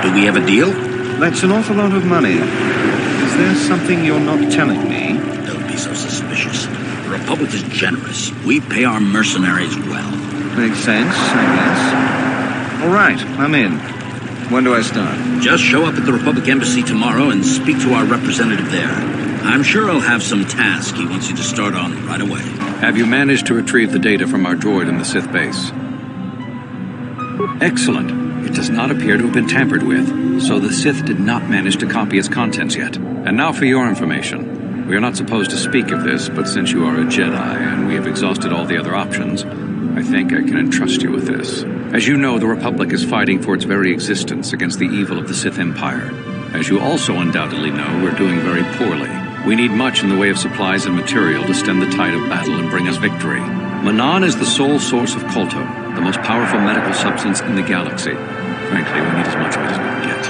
Do we have a deal? That's an awful lot of money. Is there something you're not telling me? Don't be so suspicious. The Republic is generous. We pay our mercenaries well. Makes sense, I guess. All right, I'm in. When do I start? Just show up at the Republic Embassy tomorrow and speak to our representative there. I'm sure he'll have some task he wants you to start on right away. Have you managed to retrieve the data from our droid in the Sith base? Excellent. It does not appear to have been tampered with, so the Sith did not manage to copy its contents yet. And now for your information. We are not supposed to speak of this, but since you are a Jedi and we have exhausted all the other options, I think I can entrust you with this. As you know, the Republic is fighting for its very existence against the evil of the Sith Empire. As you also undoubtedly know, we're doing very poorly. We need much in the way of supplies and material to stem the tide of battle and bring us victory. Manan is the sole source of kotor, the most powerful medical substance in the galaxy. Frankly, we need as much of it as we can get.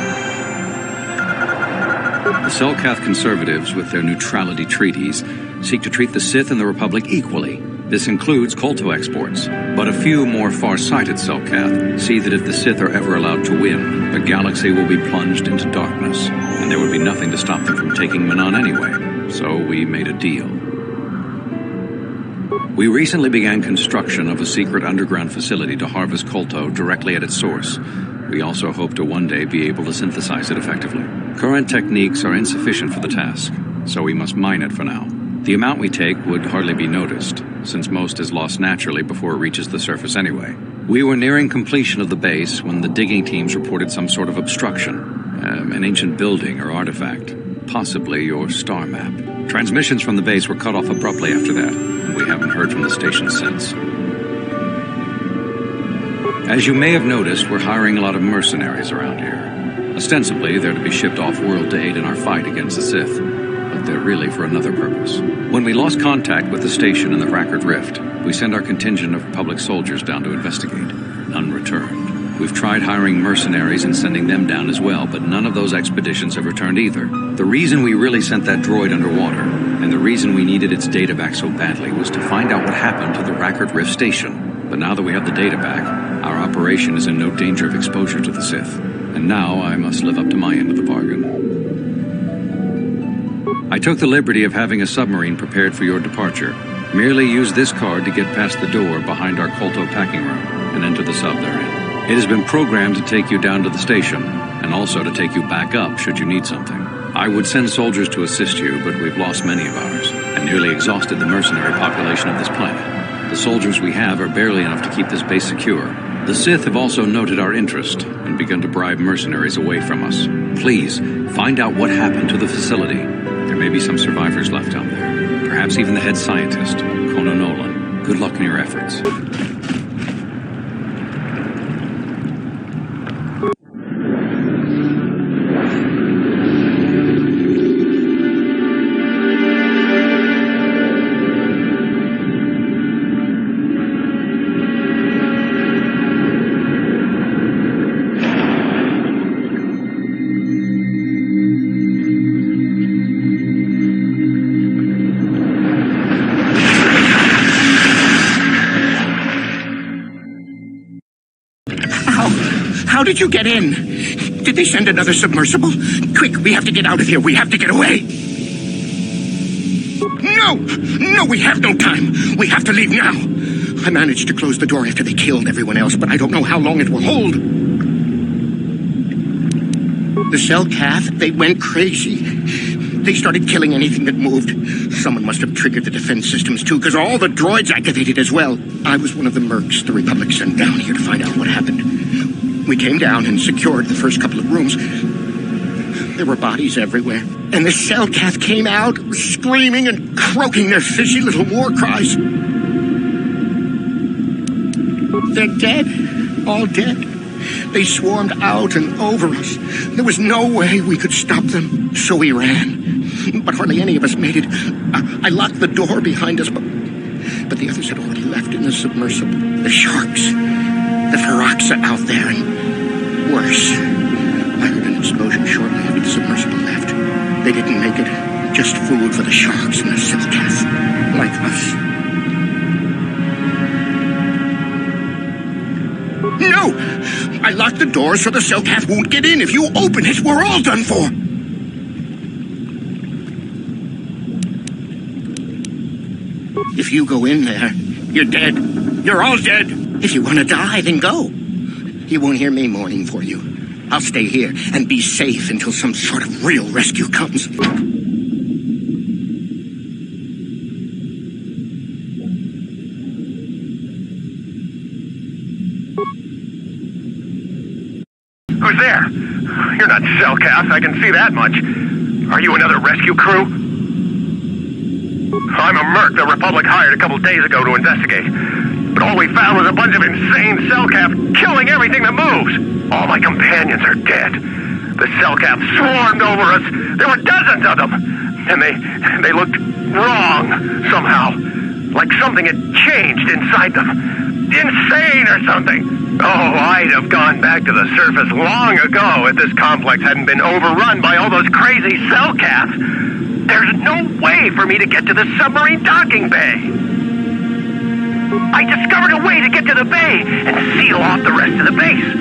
The Selkath conservatives, with their neutrality treaties, seek to treat the Sith and the Republic equally. This includes kolto exports. But a few more far-sighted Selkath see that if the Sith are ever allowed to win, the galaxy will be plunged into darkness, and there would be nothing to stop them from taking Manan anyway. So we made a deal. We recently began construction of a secret underground facility to harvest kolto directly at its source. We also hope to one day be able to synthesize it effectively. Current techniques are insufficient for the task, so we must mine it for now. The amount we take would hardly be noticed, since most is lost naturally before it reaches the surface anyway. We were nearing completion of the base when the digging teams reported some sort of obstruction, an ancient building or artifact, possibly your star map. Transmissions from the base were cut off abruptly after that, and we haven't heard from the station since. As you may have noticed, we're hiring a lot of mercenaries around here. Ostensibly, they're to be shipped off-world to aid in our fight against the Sith, but they're really for another purpose. When we lost contact with the station in the Rackard Rift, we sent our contingent of Republic soldiers down to investigate. None returned. We've tried hiring mercenaries and sending them down as well, but none of those expeditions have returned either. The reason we really sent that droid underwater, and the reason we needed its data back so badly, was to find out what happened to the Rackard Rift station. But now that we have the data back, our operation is in no danger of exposure to the Sith. And now I must live up to my end of the bargain. I took the liberty of having a submarine prepared for your departure. Merely use this card to get past the door behind our kolto packing room and enter the sub they're in. It has been programmed to take you down to the station, and also to take you back up should you need something. I would send soldiers to assist you, but we've lost many of ours, and nearly exhausted the mercenary population of this planet. The soldiers we have are barely enough to keep this base secure. The Sith have also noted our interest and begun to bribe mercenaries away from us. Please, find out what happened to the facility. There may be some survivors left down there. Perhaps even the head scientist, Kono Nolan. Good luck in your efforts. How did you get in? Did they send another submersible? Quick, we have to get out of here. We have to get away. No! No, we have no time. We have to leave now. I managed to close the door after they killed everyone else, but I don't know how long it will hold. The Selkath, they went crazy. They started killing anything that moved. Someone must have triggered the defense systems too, because all the droids activated as well. I was one of the mercs the Republic sent down here to find out what happened. We came down and secured the first couple of rooms. There were bodies everywhere. And the Selkath came out, screaming and croaking their fishy little war cries. They're dead. All dead. They swarmed out and over us. There was no way we could stop them, so we ran. But hardly any of us made it. I locked the door behind us, but the others had already left in the submersible. The sharks. The Ferox are out there, and worse. I heard an explosion shortly after the submersible left. They didn't make it. Just food for the sharks and the Selkath, like us. No! I locked the door so the Cellcath won't get in. If you open it, we're all done for. If you go in there, you're dead. You're all dead. If you want to die, then go. You won't hear me mourning for you. I'll stay here and be safe until some sort of real rescue comes. Who's there? You're not Cellcath, I can see that much. Are you another rescue crew? I'm a merc the Republic hired a couple days ago to investigate. But all we found was a bunch of insane Cellcath killing everything that moves. All my companions are dead. The Cellcath swarmed over us. There were dozens of them. And they looked wrong, somehow. Like something had changed inside them. Insane or something. Oh, I'd have gone back to the surface long ago if this complex hadn't been overrun by all those crazy Cellcaths. There's no way for me to get to the submarine docking bay. I discovered a way to get to the bay and seal off the rest of the base.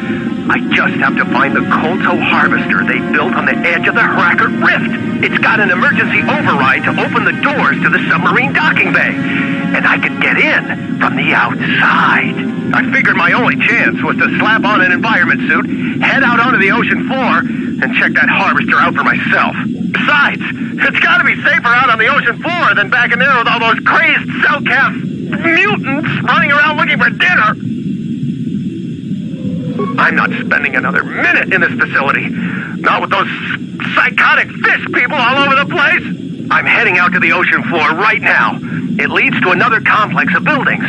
I just have to find the kotor harvester they built on the edge of the Harakert Rift. It's got an emergency override to open the doors to the submarine docking bay. And I could get in from the outside. I figured my only chance was to slap on an environment suit, head out onto the ocean floor, and check that harvester out for myself. Besides, it's gotta be safer out on the ocean floor than back in there with all those crazed Cellcath mutants running around looking for dinner. I'm not spending another minute in this facility. Not with those psychotic fish people all over the place. I'm heading out to the ocean floor right now. It leads to another complex of buildings.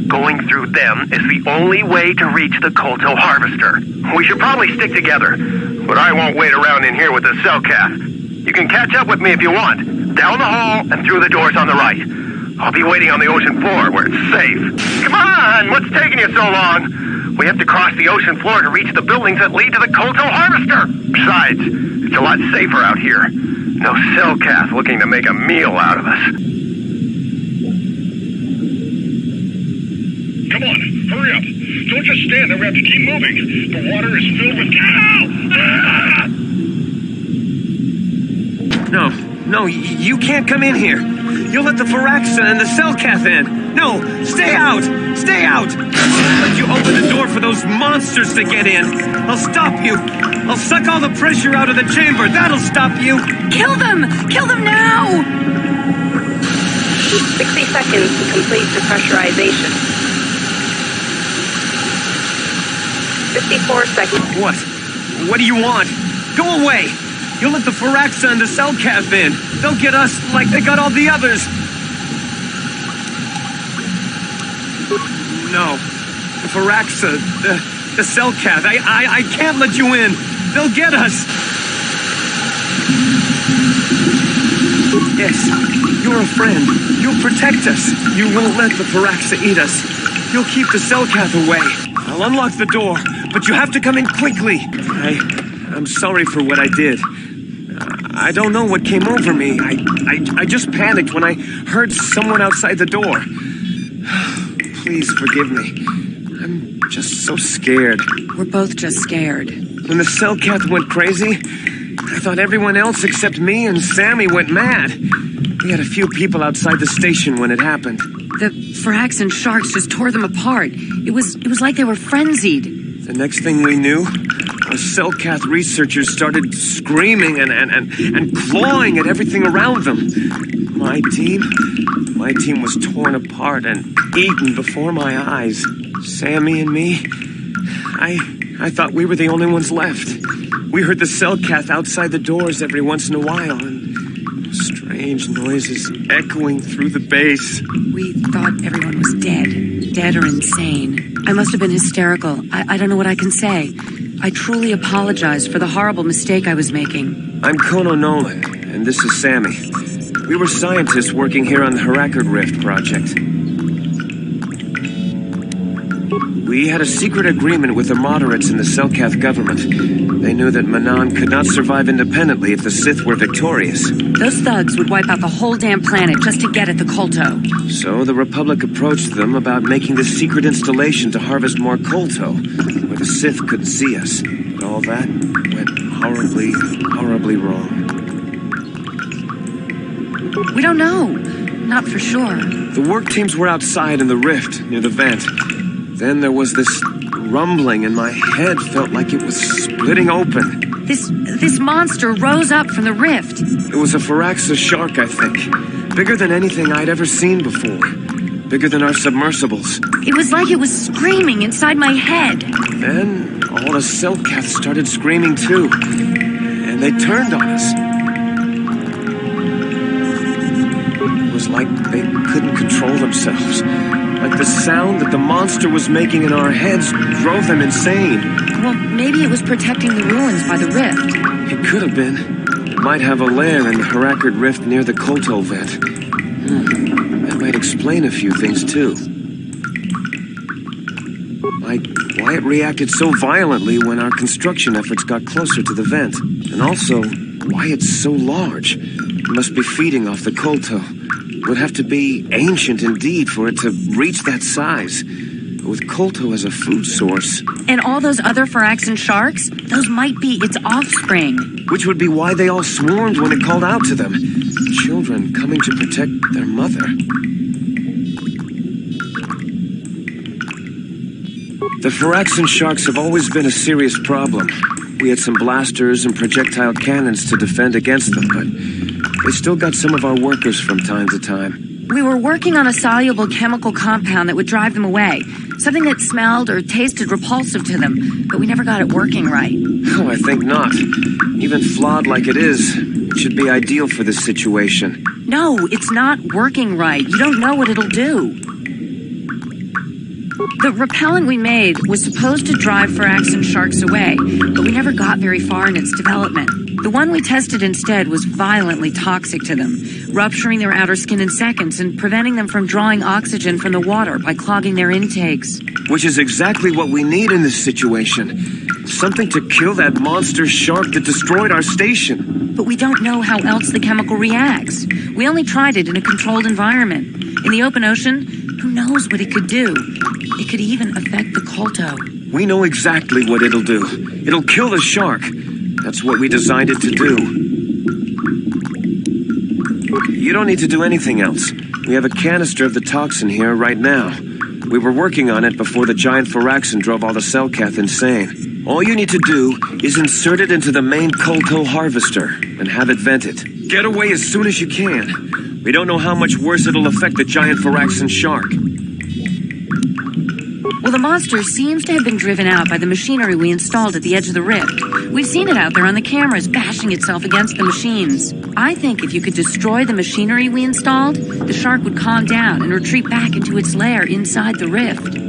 Going through them is the only way to reach the kotor harvester. We should probably stick together, but I won't wait around in here with the Cellcath. You can catch up with me if you want. Down the hall and through the doors on the right. I'll be waiting on the ocean floor where it's safe. Come on! What's taking you so long? We have to cross the ocean floor to reach the buildings that lead to the kotor harvester. Besides, it's a lot safer out here. No Cellcath looking to make a meal out of us. Come on, hurry up. Don't just stand there, we have to keep moving. The water is filled with... No, you can't come in here. You'll let the Firaxa and the Cellcath in. No, stay out! Stay out! I'll let you open the door for those monsters to get in. I'll stop you. I'll suck all the pressure out of the chamber. That'll stop you. Kill them! Kill them now! 60 seconds to complete depressurization. 54 seconds. What? What do you want? Go away! You'll let the Firaxa and the Cellcath in. They'll get us like they got all the others. No. The Firaxa, the Cellcath. I can't let you in. They'll get us. Yes, you're a friend. You'll protect us. You won't let the Firaxa eat us. You'll keep the Cellcath away. I'll unlock the door, but you have to come in quickly. I'm sorry for what I did. I don't know what came over me. I just panicked when I heard someone outside the door. Please forgive me. I'm just so scared. We're both just scared. When the Cellcath went crazy, I thought everyone else except me and Sammy went mad. We had a few people outside the station when it happened. The Firax and sharks just tore them apart. It was like they were frenzied. The next thing we knew, our Cellcath researchers started screaming and clawing at everything around them. My team was torn apart and eaten before my eyes. Sammy and me, I thought we were the only ones left. We heard the Cellcath outside the doors every once in a while, and strange noises echoing through the base. We thought everyone was dead or insane. I must have been hysterical. I don't know what I can say. I truly apologize for the horrible mistake I was making. I'm Kono Nolan, and this is Sammy. We were scientists working here on the Harakert Rift project. We had a secret agreement with the moderates in the Selkath government. They knew that Manan could not survive independently if the Sith were victorious. Those thugs would wipe out the whole damn planet just to get at the Kolto. So the Republic approached them about making this secret installation to harvest more Kolto, where the Sith couldn't see us. But all that went horribly, horribly wrong. We don't know. Not for sure. The work teams were outside in the rift, near the vent. Then there was this rumbling, and my head felt like it was splitting open. This monster rose up from the rift. It was a Firaxa shark, I think. Bigger than anything I'd ever seen before. Bigger than our submersibles. It was like it was screaming inside my head. Then all the Selkaths started screaming too. And they turned on us. It was like they couldn't control themselves. Like the sound that the monster was making in our heads drove them insane. Well, maybe it was protecting the ruins by the rift. It could have been. It might have a lair in the Harakard rift near the Kolto vent. That might explain a few things too. Like why it reacted so violently when our construction efforts got closer to the vent. And also, why it's so large. It must be feeding off the Kolto. It would have to be ancient indeed for it to reach that size. With Kolto as a food source. And all those other Firaxan sharks? Those might be its offspring. Which would be why they all swarmed when it called out to them. Children coming to protect their mother. The Firaxan sharks have always been a serious problem. We had some blasters and projectile cannons to defend against them, but they still got some of our workers from time to time. We were working on a soluble chemical compound that would drive them away. Something that smelled or tasted repulsive to them, but we never got it working right. Oh, I think not. Even flawed like it is, it should be ideal for this situation. No, it's not working right. You don't know what it'll do. The repellent we made was supposed to drive Firaxan sharks away, but we never got very far in its development. The one we tested instead was violently toxic to them, rupturing their outer skin in seconds and preventing them from drawing oxygen from the water by clogging their intakes. Which is exactly what we need in this situation. Something to kill that monster shark that destroyed our station. But we don't know how else the chemical reacts. We only tried it in a controlled environment. In the open ocean, who knows what it could do? It could even affect the Kolto. We know exactly what it'll do. It'll kill the shark. That's what we designed it to do. You don't need to do anything else. We have a canister of the toxin here right now. We were working on it before the giant Firaxan drove all the Selkath insane. All you need to do is insert it into the main Kolto harvester and have it vented. Get away as soon as you can. We don't know how much worse it'll affect the giant Firaxan shark. Well, the monster seems to have been driven out by the machinery we installed at the edge of the rift. We've seen it out there on the cameras, bashing itself against the machines. I think if you could destroy the machinery we installed, the shark would calm down and retreat back into its lair inside the rift.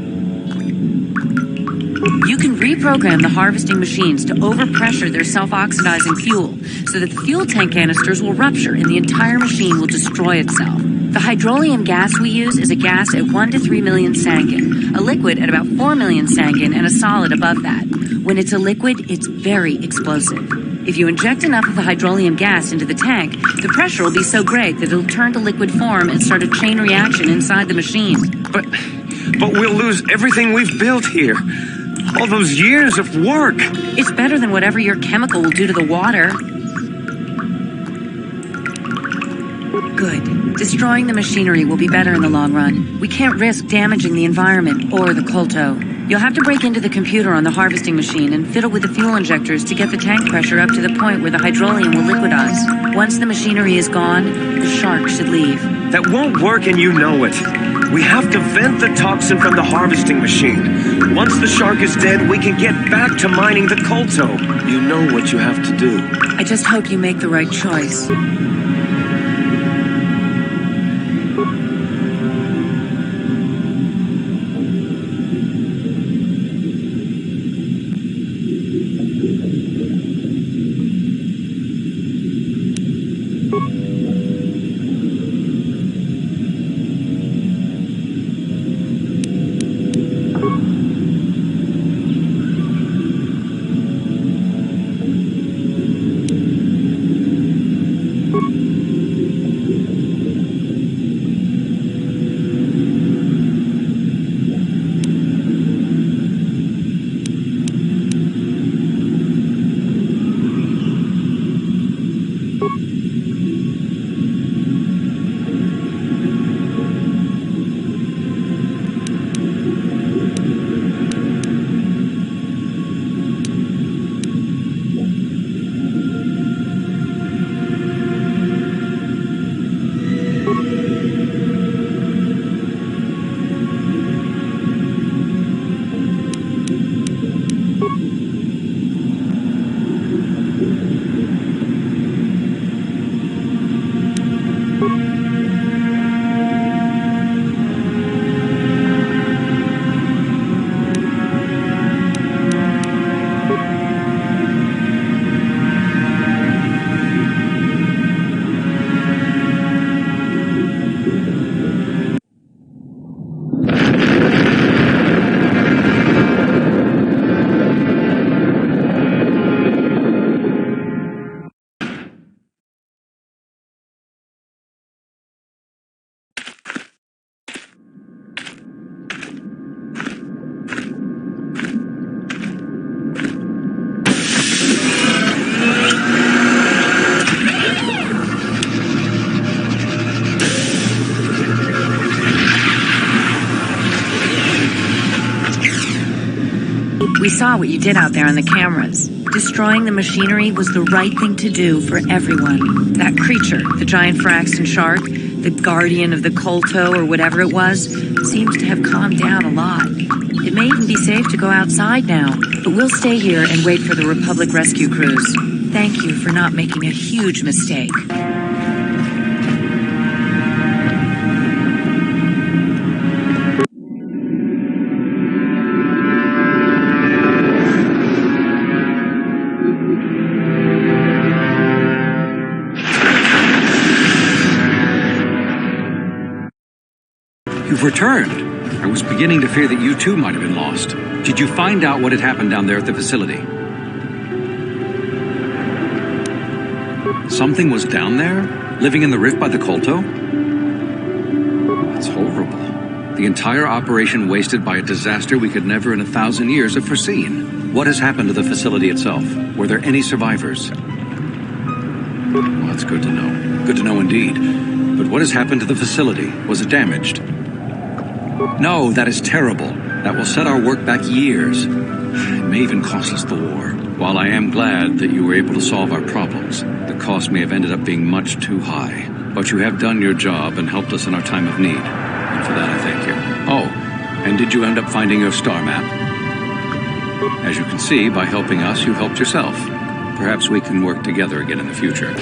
You can reprogram the harvesting machines to overpressure their self-oxidizing fuel so that the fuel tank canisters will rupture and the entire machine will destroy itself. The hydrolium gas we use is a gas at 1 to 3 million Sangin, a liquid at about 4 million Sangin, and a solid above that. When it's a liquid, it's very explosive. If you inject enough of the hydrolium gas into the tank, the pressure will be so great that it'll turn to liquid form and start a chain reaction inside the machine. But we'll lose everything we've built here. All those years of work. It's better than whatever your chemical will do to the water. Good. Destroying the machinery will be better in the long run. We can't risk damaging the environment or the Kolto. You'll have to break into the computer on the harvesting machine and fiddle with the fuel injectors to get the tank pressure up to the point where the hydrolium will liquidize. Once the machinery is gone, the shark should leave. That won't work and you know it. We have to vent the toxin from the harvesting machine. Once the shark is dead, we can get back to mining the Kolto. You know what you have to do. I just hope you make the right choice. saw what you did out there on the cameras. Destroying the machinery was the right thing to do for everyone. That creature, the giant Faraxton shark, the guardian of the Kolto or whatever it was, seems to have calmed down a lot. It may even be safe to go outside now, but we'll stay here and wait for the Republic rescue crews. Thank you for not making a huge mistake. You've returned. I was beginning to fear that you too might have been lost. Did you find out what had happened down there at the facility? Something was down there? Living in the rift by the Kolto? That's horrible. The entire operation wasted by a disaster we could never in 1,000 years have foreseen. What has happened to the facility itself? Were there any survivors? Well, that's good to know. Good to know indeed. But what has happened to the facility? Was it damaged? No, that is terrible. That will set our work back years. It may even cost us the war. While I am glad that you were able to solve our problems, the cost may have ended up being much too high. But you have done your job and helped us in our time of need. And for that I thank you. Oh, and did you end up finding your star map? As you can see, by helping us, you helped yourself. Perhaps we can work together again in the future.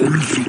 Thank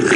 you.